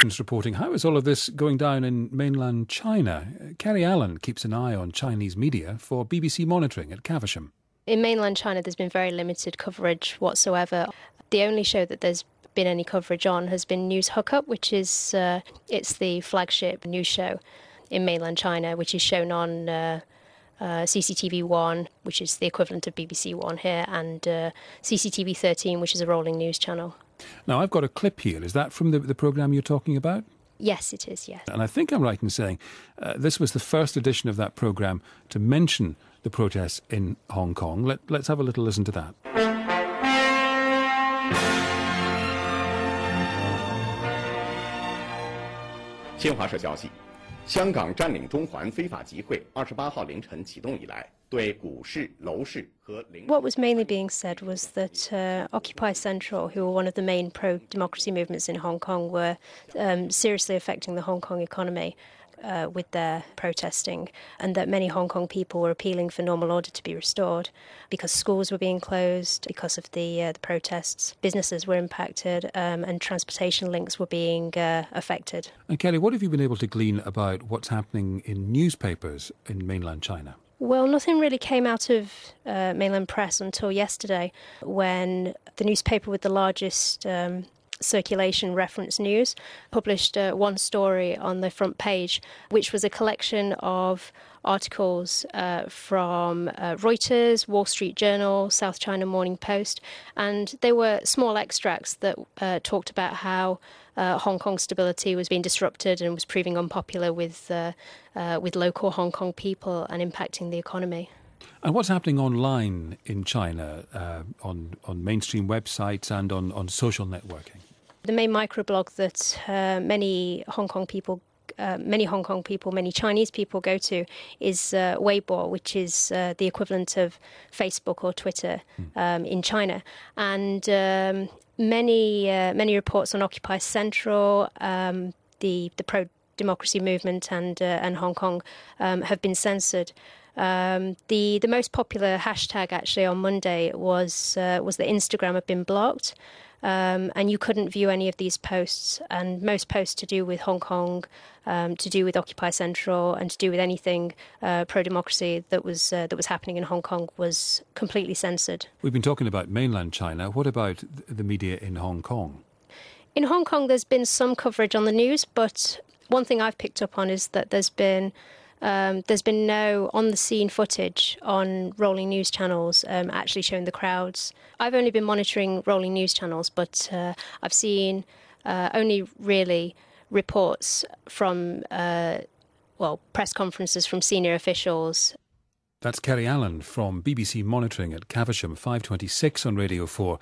Reporting, how is all of this going down in mainland China? Kerry Allen keeps an eye on Chinese media for BBC Monitoring at Caversham. In mainland China, there's been very limited coverage whatsoever. The only show that there's been any coverage on has been News Hookup, which is it's the flagship news show in mainland China, which is shown on CCTV 1, which is the equivalent of BBC 1 here, and CCTV 13, which is a rolling news channel. Now, I've got a clip here. Is that from the programme you're talking about? Yes, it is, yes. And I think I'm right in saying this was the first edition of that programme to mention the protests in Hong Kong. Let's have a little listen to that. 新华社消息，香港占领中环非法集会28号凌晨启动以来，对股市、楼市和零。 What was mainly being said was that Occupy Central, who were one of the main pro-democracy movements in Hong Kong, were seriously affecting the Hong Kong economy with their protesting, and that many Hong Kong people were appealing for normal order to be restored because schools were being closed because of the protests, businesses were impacted, and transportation links were being affected. And Kelly, what have you been able to glean about what's happening in newspapers in mainland China? Well, nothing really came out of mainland press until yesterday, when the newspaper with the largest circulation, Reference News, published one story on the front page, which was a collection of articles from Reuters, Wall Street Journal, South China Morning Post, and they were small extracts that talked about how Hong Kong stability was being disrupted and was proving unpopular with local Hong Kong people and impacting the economy. And what's happening online in China, on mainstream websites and on social networking? The main microblog that many Chinese people go to is Weibo, which is the equivalent of Facebook or Twitter in China. And many reports on Occupy Central, the pro-democracy movement and Hong Kong have been censored. The most popular hashtag actually on Monday was that Instagram had been blocked. And you couldn't view any of these posts, and most posts to do with Hong Kong, to do with Occupy Central, and to do with anything pro-democracy that was happening in Hong Kong was completely censored. We've been talking about mainland China. What about the media in Hong Kong? In Hong Kong, there's been some coverage on the news, but one thing I've picked up on is that there's been no on-the-scene footage on rolling news channels actually showing the crowds. I've only been monitoring rolling news channels, but I've seen only really reports from, press conferences from senior officials. That's Kerry Allen from BBC Monitoring at Caversham, 5:26 on Radio 4.